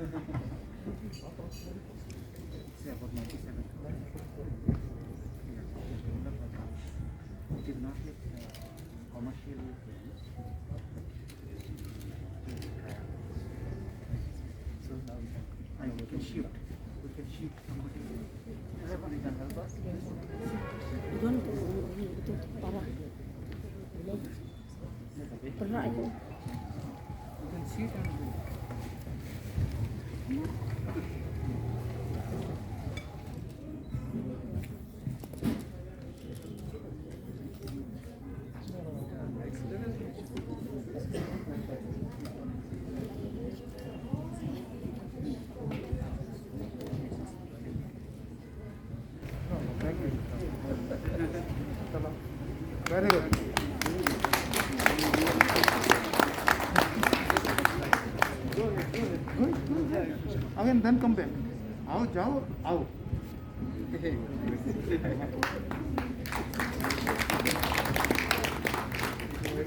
Say about 97. It is not yet commercial use. So now we can shift. We can shift somebody. Somebody can help us. Iwan itu parah. Pernah itu. You can sit and do. Thank you. Very good. Again, then come back. आओ जाओ आओ